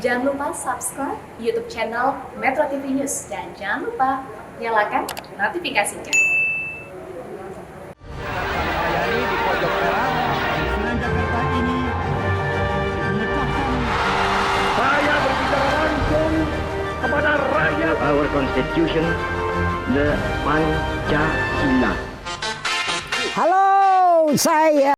Jangan lupa subscribe YouTube channel Metro TV News dan jangan lupa nyalakan notifikasinya. Di pojok barat, Senayan Jakarta ini menetapkan Saya berbicara langsung kepada rakyat. Our Constitution, the Pancasila. Halo, saya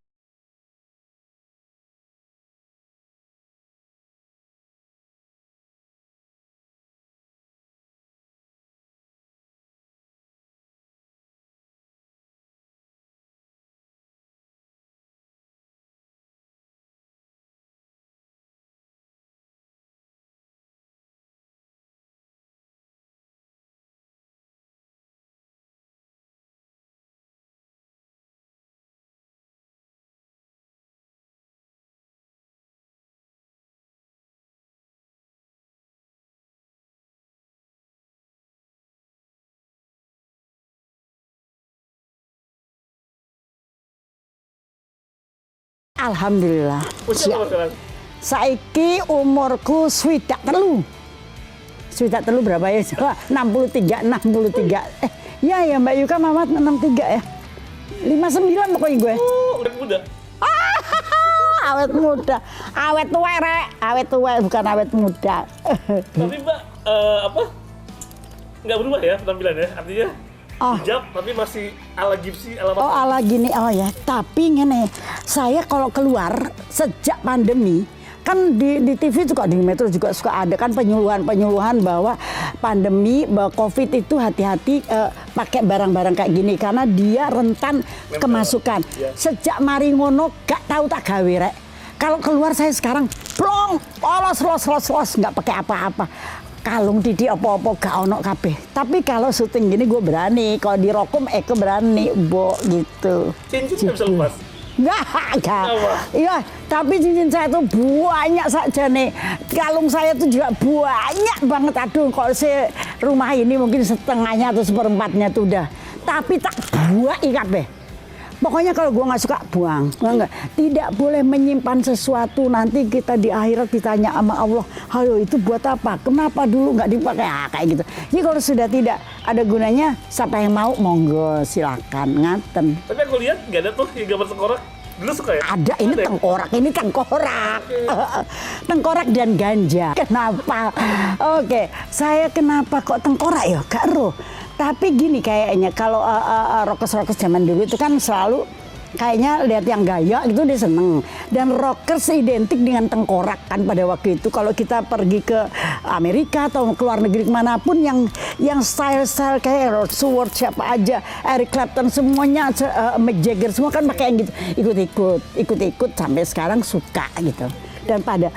alhamdulillah. Usia berapa sekarang? Saiki umurku swidak telu. Swidak telu berapa ya? 63. Ya Mbak Yuka Mamat 63 ya. 59 pokoknya gue. Oh, udah muda. Awet muda. Awet tua rek. Awet tua bukan awet muda. Tapi Mbak, nggak berubah ya penampilannya? Artinya hijab tapi masih ala gipsy, ala Oh ala gini, oh ya. Tapi ngene, saya kalau keluar sejak pandemi, kan di TV juga di Metro juga suka ada kan penyuluhan bahwa pandemi, bahwa COVID itu hati-hati pakai barang-barang kayak gini karena dia rentan kemasukan. Ya. Sejak mari ngono gak tahu tak gawe rek. Kalau keluar saya sekarang plong, polos, nggak pakai apa-apa. Kalung Didi apa-apa gak ono kabeh. Tapi kalau syuting gini gue berani. Kalau di Rokum Eko berani, Bo gitu. cincin nggak bisa lepas. Enggak. Iya, tapi cincin saya tuh banyak saja nih. Kalung saya tuh juga banyak banget. Aduh, kalau saya rumah ini mungkin setengahnya atau seperempatnya tuh udah. Tapi tak buang kabeh. Pokoknya kalau gue nggak suka buang, enggak. Tidak boleh menyimpan sesuatu nanti kita di akhirat ditanya sama Allah, hayo itu buat apa? Kenapa dulu nggak dipakai? Kayak gitu. Jadi kalau sudah tidak ada gunanya, siapa yang mau monggo silakan ngaten. Tapi aku lihat nggak ada tuh yang gambar tengkorak. Dulu suka ya? Ada, ini tengkorak. Tengkorak dan ganja. Kenapa? Oke, saya kenapa kok tengkorak ya? Gak roh. Tapi gini kayaknya kalau rockers zaman dulu itu kan selalu kayaknya lihat yang gaya gitu dia seneng. Dan rockers identik dengan tengkorak kan pada waktu itu. Kalau kita pergi ke Amerika atau ke luar negeri manapun yang style-style kayak Rod Stewart siapa aja, Eric Clapton semuanya, Mick Jagger semua kan pakai yang gitu. Ikut-ikut sampai sekarang suka gitu. Dan pada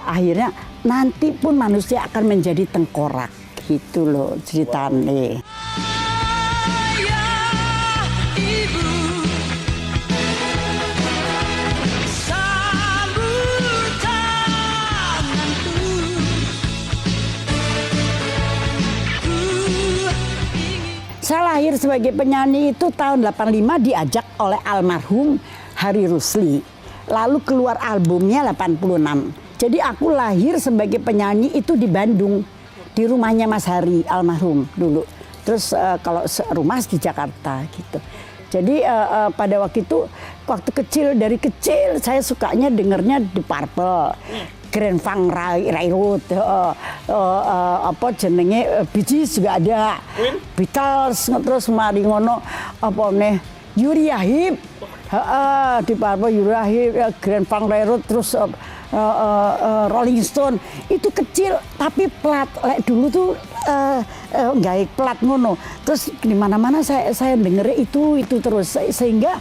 akhirnya nanti pun manusia akan menjadi tengkorak. Gitu loh ceritanya. Saya lahir sebagai penyanyi itu tahun 85 diajak oleh almarhum Hari Rusli. Lalu keluar albumnya 86. Jadi aku lahir sebagai penyanyi itu di Bandung. Di rumahnya Mas Hari almarhum dulu. Terus kalau rumah di Jakarta gitu. Jadi pada waktu itu dari kecil saya sukanya dengernya The Purple, Grand Funk Railroad, apa jenenge Bee Gees juga ada, Beatles, terus mari ngono apa nih Uriah Heep, The Purple, Uriah Heep, Grand Funk Railroad, terus Rolling Stone itu kecil tapi plat dulu tuh nggak plat ngono terus di mana-mana saya denger itu terus sehingga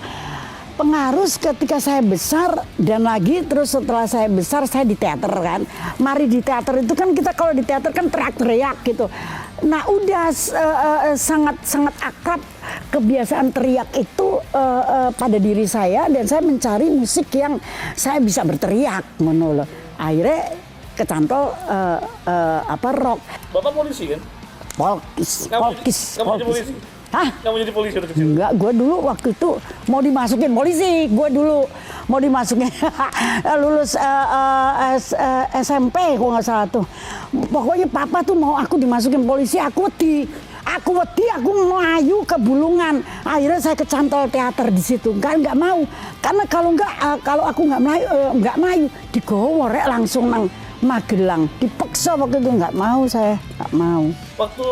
pengaruh ketika saya besar dan lagi terus setelah saya besar saya di teater kan. Mari di teater itu kan kita kalau di teater kan teriak-teriak gitu. Nah udah sangat akrab kebiasaan teriak itu pada diri saya dan saya mencari musik yang saya bisa berteriak ngono loh. Akhirnya kecantol rock. Bapak polisi kan? Polkis. Kamu jadi polisi? Hah? Kamu jadi polisi waktu kecil? Enggak, gue dulu waktu itu mau dimasukin polisi. Gue dulu mau dimasukin lulus SMP kok nggak salah tuh. Pokoknya papa tuh mau aku dimasukin polisi, aku melayu ke Bulungan. Akhirnya saya kecantol teater di situ. Nggak mau, karena kalau aku nggak melayu digorek langsung nang Magelang, dipaksa waktu itu. Nggak mau, saya nggak mau. Waktu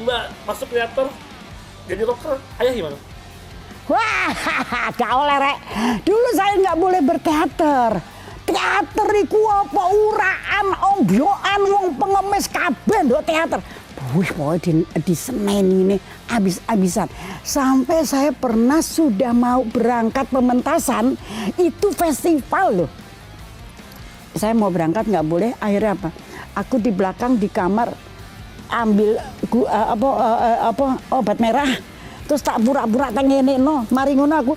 Mbak masuk teater jadi rocker, ayah gimana? Wah, gak oleh rek. Dulu saya nggak boleh berteater. Teater iku apa uraan, ombyoan, wong pengemis kabeh ndok teater. Wih, pokoknya di Senen ini habis-habisan. Sampai saya pernah sudah mau berangkat pementasan, itu festival loh. Saya mau berangkat nggak boleh, akhirnya apa? Aku di belakang di kamar ambil obat merah. Terus tak pura-pura tengene no, mari ngono aku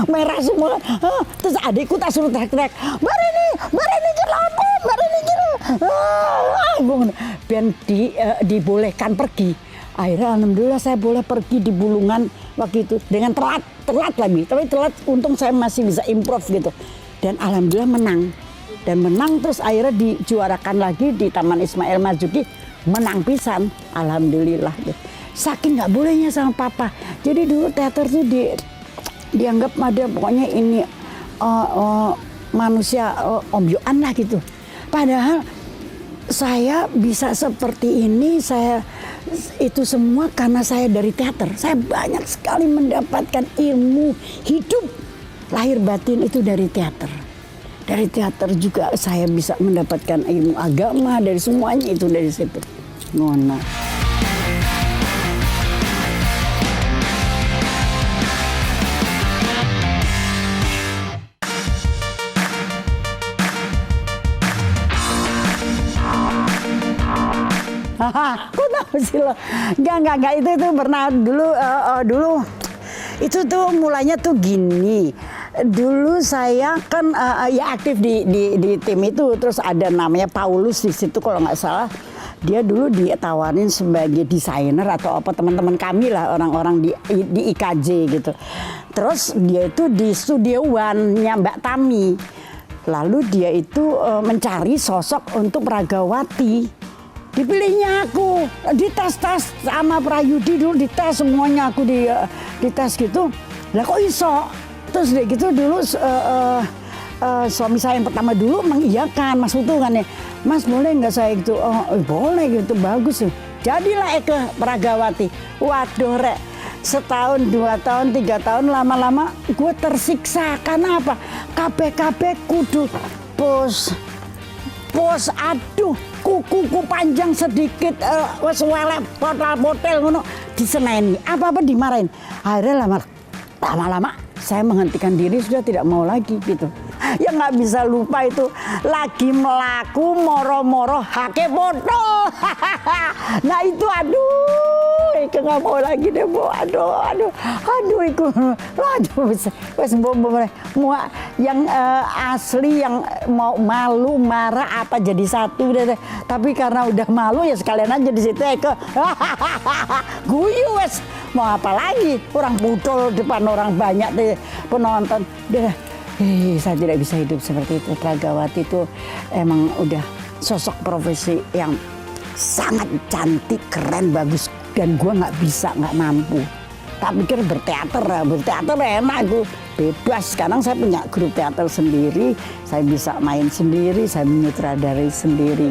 merah semua. Terus adikku tak suruh teriak-teriak, Mbak Rini kira. Ben dibolehkan pergi. Akhirnya alhamdulillah saya boleh pergi di Bulungan waktu itu dengan telat lagi. Tapi telat, untung saya masih bisa improv gitu. Dan alhamdulillah menang terus akhirnya dijuarakan lagi di Taman Ismail Marzuki. Menang pisan, alhamdulillah. Saking nggak bolehnya sama papa. Jadi dulu teater tuh dianggap ada pokoknya ini manusia ombyoan lah gitu. Padahal saya bisa seperti ini, saya itu semua karena saya dari teater. Saya banyak sekali mendapatkan ilmu hidup lahir batin itu dari teater. Dari teater juga saya bisa mendapatkan ilmu agama, dari semuanya itu dari situ. Ngono. Kok tahu sih lo? Enggak, itu pernah dulu itu tuh mulanya tuh gini. Dulu saya kan ya aktif di tim itu, terus ada namanya Paulus di situ kalau nggak salah. Dia dulu ditawarin sebagai desainer atau apa, teman-teman kami lah, orang-orang di IKJ gitu. Terus dia itu di Studio One-nya Mbak Tami. Lalu dia itu mencari sosok untuk Ragawati. Dipilihnya aku, dites sama Prayudi dulu, dites semuanya aku dites gitu. Lah kok iso? Terus dia gitu dulu suami saya yang pertama dulu mengiyakan, Mas Utu kan ya, Mas boleh nggak saya gitu? Boleh gitu, bagus tuh. Jadilah Eke Pragawati. Waduh rek, setahun, 2 tahun, 3 tahun, lama-lama gue tersiksa. Karena apa? KB kudu pos, aduh, kuku panjang sedikit, wes welep, botol ngono, diseneni, apa-apa dimarahin. Akhirnya lama-lama saya menghentikan diri, sudah tidak mau lagi gitu. Ya nggak bisa lupa itu lagi melaku moro-moro hake botol. Nah itu aduh, itu nggak mau lagi deh bu. Aduh itu, wes mau yang asli yang mau malu marah apa jadi satu deh. Tapi karena udah malu ya sekalian aja di situ ke guyu wes. Mau apa lagi, orang putol depan orang banyak deh penonton. Saya tidak bisa hidup seperti itu. Pragawati itu emang udah sosok profesi yang sangat cantik, keren, bagus. Dan gue nggak mampu. Tak pikir berteater enak gue. Bebas, sekarang saya punya grup teater sendiri. Saya bisa main sendiri, saya menyutradarai sendiri.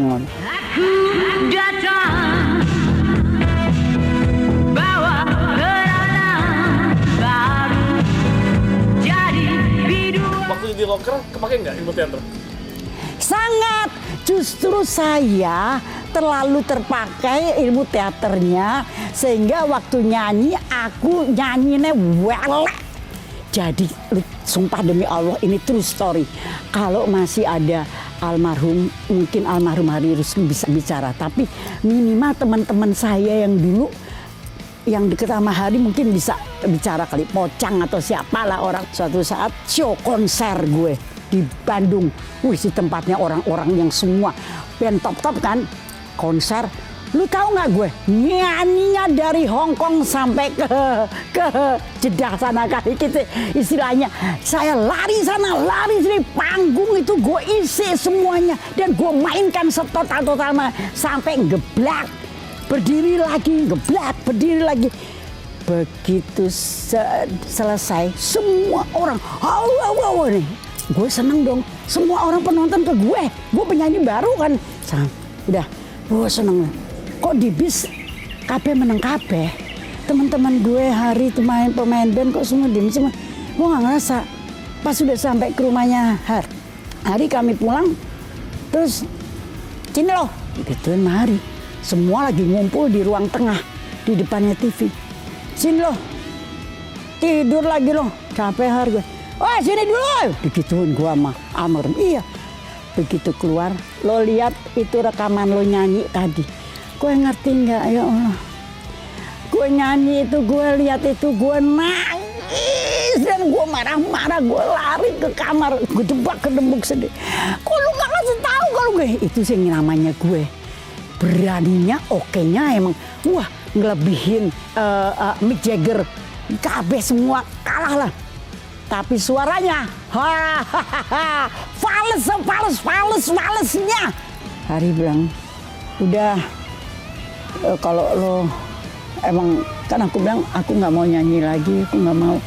Di rocker kepake nggak ilmu teater? Sangat, justru saya terlalu terpakai ilmu teaternya sehingga waktu nyanyi aku nyanyinya welek. Jadi sumpah demi Allah ini true story. Kalau masih ada mungkin almarhum Hari Rusli bisa bicara, tapi minimal teman-teman saya yang dulu yang deket sama Hari mungkin bisa bicara kali, Pocang atau siapalah orang. Suatu saat show konser gue di Bandung, di tempatnya orang-orang yang semua band top kan, konser Lu tahu nggak gue nyanyinya dari Hong Kong sampai ke Jeddah sana kali gitu istilahnya. Saya lari sana lari sini, panggung itu gue isi semuanya dan gue mainkan setotal sampai geblak, berdiri lagi, geblak, berdiri lagi. Begitu selesai semua orang nih, gue seneng dong. Semua orang penonton ke gue penyanyi baru kan, udah gue seneng. Kok di bis kabeh menang kabeh, teman-teman gue hari itu pemain band kok semua diem semua. Gue nggak ngerasa. Pas sudah sampai ke rumahnya Hari kami pulang, terus sini loh, gituin Hari. Semua lagi ngumpul di ruang tengah di depannya TV. Sini loh, tidur lagi loh, capek Hari gue. Wah sini dulu, digituin gue sama almarhum. Iya, begitu keluar, lo lihat itu rekaman lo nyanyi tadi. Gue ngerti nggak ya Allah? Gue nyanyi itu, gue lihat itu, gue nangis dan gue marah-marah, gue lari ke kamar, gue debak-kedembuk sedih. Kok lu nggak ngasih tahu kalau gue itu sih namanya gue beraninya, oke-nya emang, wah ngelebihin Mick Jagger, kabeh semua kalah lah. Tapi suaranya, falesnya. Hari bilang, udah. Kalau lo emang kan aku bilang aku nggak mau nyanyi lagi, aku nggak mau.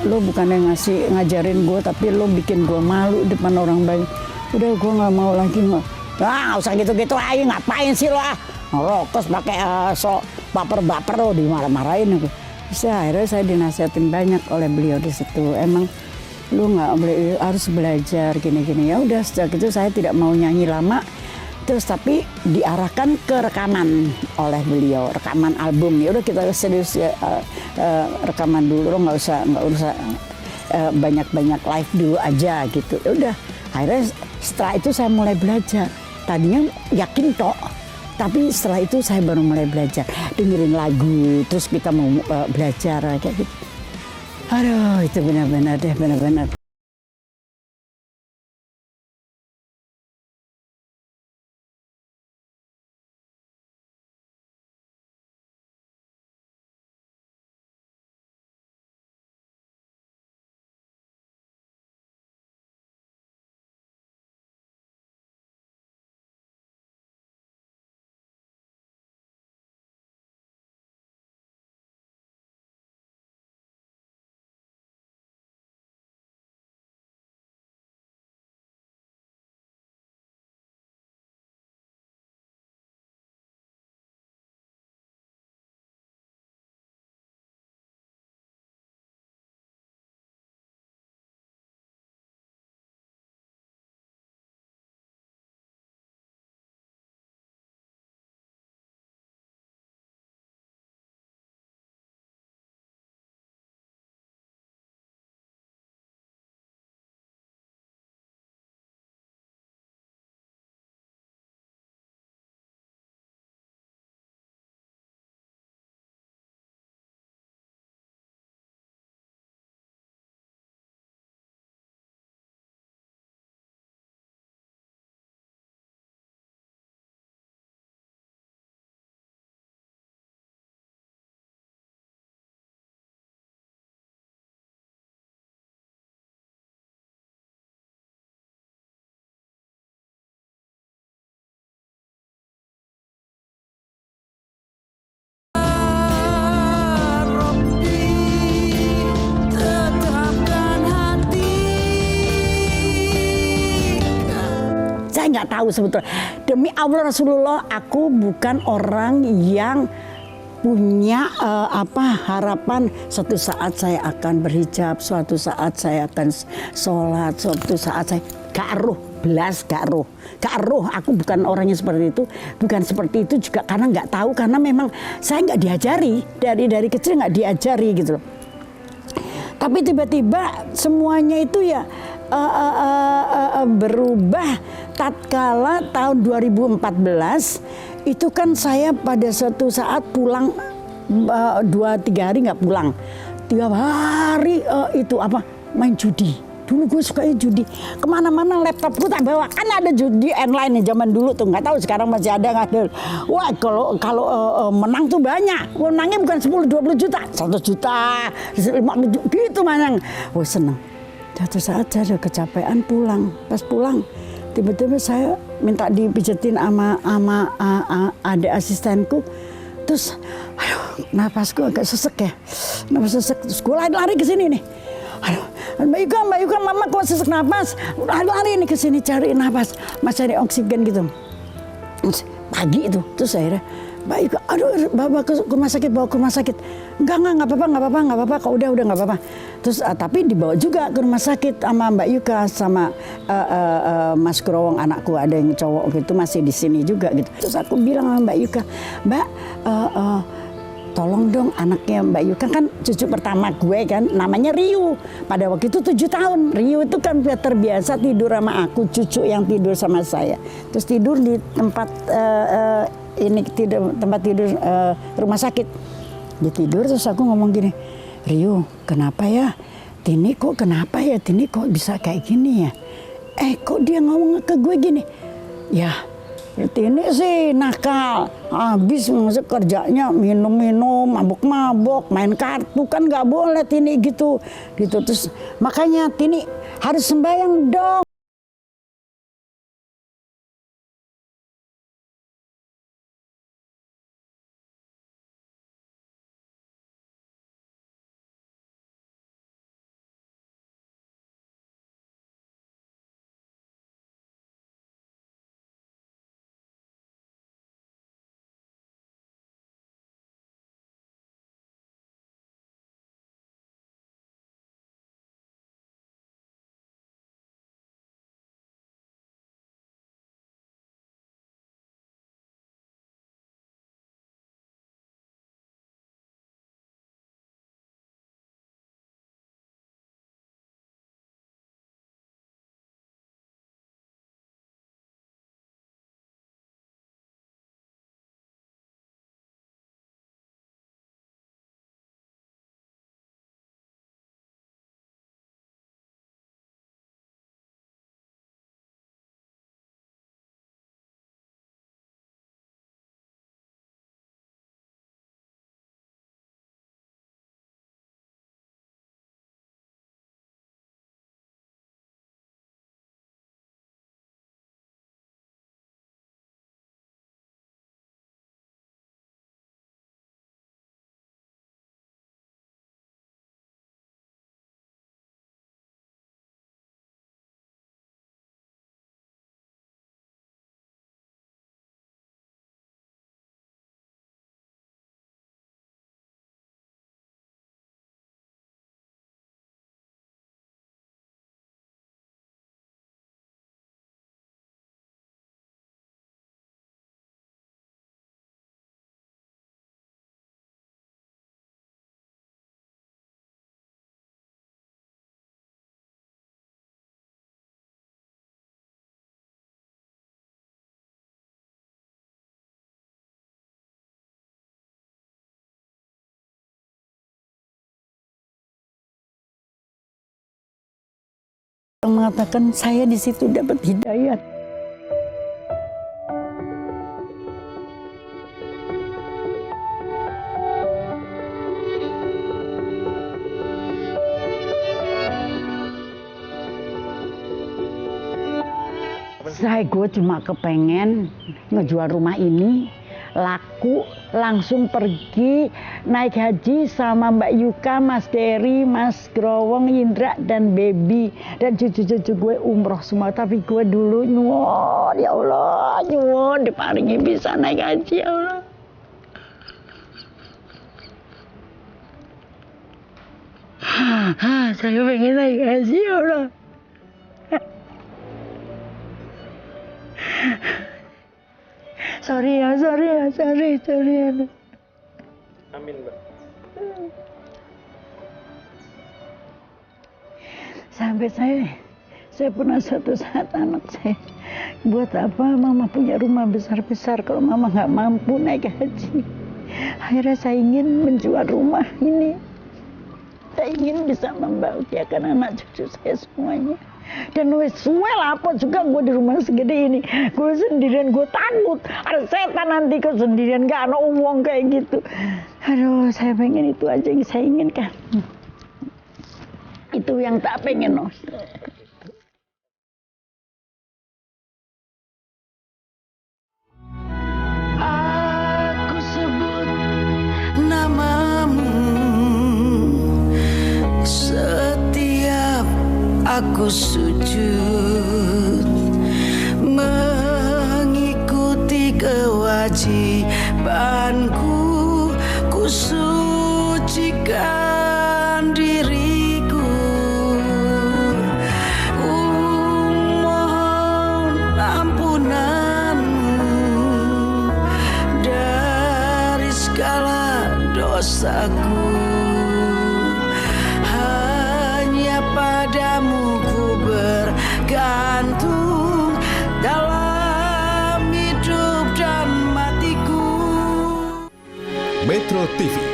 Lo bukan yang ngajarin gue, tapi lo bikin gue malu depan orang banyak. Udah gue nggak mau lagi nggak. Ah usah gitu-gitu aja, ngapain sih lo ngerokos pakai sok baper-baper lo, dimarah-marahin aku. Bisa akhirnya saya dinasihatin banyak oleh beliau di situ. Emang lo nggak boleh, harus belajar gini-gini. Ya udah sejak itu saya tidak mau nyanyi lama. Terus tapi diarahkan ke rekaman oleh beliau, rekaman album. Ya udah kita serius rekaman dulu, lo nggak usah banyak live dulu aja gitu. Ya udah, akhirnya setelah itu saya mulai belajar. Tadinya yakin tok, tapi setelah itu saya baru mulai belajar, dengerin lagu, terus kita mau belajar kayak gitu. Aduh, itu benar-benar deh, benar-benar. Saya nggak tahu sebetulnya. Demi Allah Rasulullah, aku bukan orang yang punya harapan suatu saat saya akan berhijab, suatu saat saya akan sholat, suatu saat saya gak roh. Aku bukan orangnya seperti itu, bukan seperti itu juga karena nggak tahu, karena memang saya nggak diajari dari kecil, nggak diajari gitu loh. Tapi tiba-tiba semuanya itu ya berubah tatkala tahun 2014 itu kan saya pada suatu saat pulang 2-3 hari nggak pulang, 3 hari itu main judi Dulu gue sukanya judi. Kemana-mana laptop gue tak bawa. Kan ada judi online nih zaman dulu tuh. Nggak tahu sekarang masih ada nggak ada. Wah kalau menang tuh banyak. Menangnya bukan 10-20 juta. 1 juta, 5 juta gitu menang. Wah seneng. Suatu saat saya kecapean pulang. Pas pulang tiba-tiba saya minta dipijetin sama adik asistenku. Terus aduh napasku agak sesek ya. Napas sesek. Terus gue lari ke sini nih. Aduh, Mbak Yuka, mama kok sesak napas? Lari nih ke sini cari napas, mas cari oksigen gitu. Terus pagi itu, terus akhirnya Mbak Yuka, aduh, bawa ke rumah sakit. Enggak apa-apa, kok udah nggak apa-apa. Terus tapi dibawa juga ke rumah sakit sama Mbak Yuka sama Mas Growong anakku, ada yang cowok gitu masih di sini juga gitu. Terus aku bilang sama Mbak Yuka, Mbak, tolong dong anaknya Mbak Yuka kan cucu pertama gue kan namanya Riu. Pada waktu itu 7 tahun. Riu itu kan terbiasa tidur sama aku, cucu yang tidur sama saya. Terus tidur di tempat tempat tidur rumah sakit. Dia tidur terus aku ngomong gini, Riu kenapa ya? Tini kok kenapa ya? Tini kok bisa kayak gini ya? Kok dia ngomong ke gue gini? Ya Tini sih nakal, habis masuk kerjanya minum-minum, mabuk-mabuk, main kartu kan nggak boleh Tini gitu. Terus makanya Tini harus sembahyang dong. Mengatakan saya di situ dapat hidayat. Gue cuma kepengen ngejual rumah ini laku, langsung pergi naik haji sama Mbak Yuka, Mas Dery, Mas Growong, Indra, dan Baby. Dan cucu-cucu gue umroh semua. Tapi gue dulu nyuwun, ya Allah, nyuwun diparingi bisa naik haji, ya Allah. Saya pengen naik haji, ya Allah. Sorry ya. Amin, Mbak. Sampai saya pernah suatu saat anak saya, buat apa mama punya rumah besar-besar kalau mama nggak mampu naik haji. Akhirnya saya ingin menjual rumah ini. Saya ingin bisa membahagiakan anak cucu saya semuanya. Dan wes suwe lah apa juga gue di rumah segede ini. Gue sendirian, gue takut ada setan nanti ke sendirian, gak ada uang kayak gitu. Aduh, saya pengen itu aja yang saya inginkan. Itu yang tak pengen. Aku sebut namamu setiap aku sujud, mengikuti kewajibanku, ku sucikan diriku. Mohon ampunanmu dari segala dosaku. Hanya padamu ku bergantung dalam hidup dan matiku. Metro TV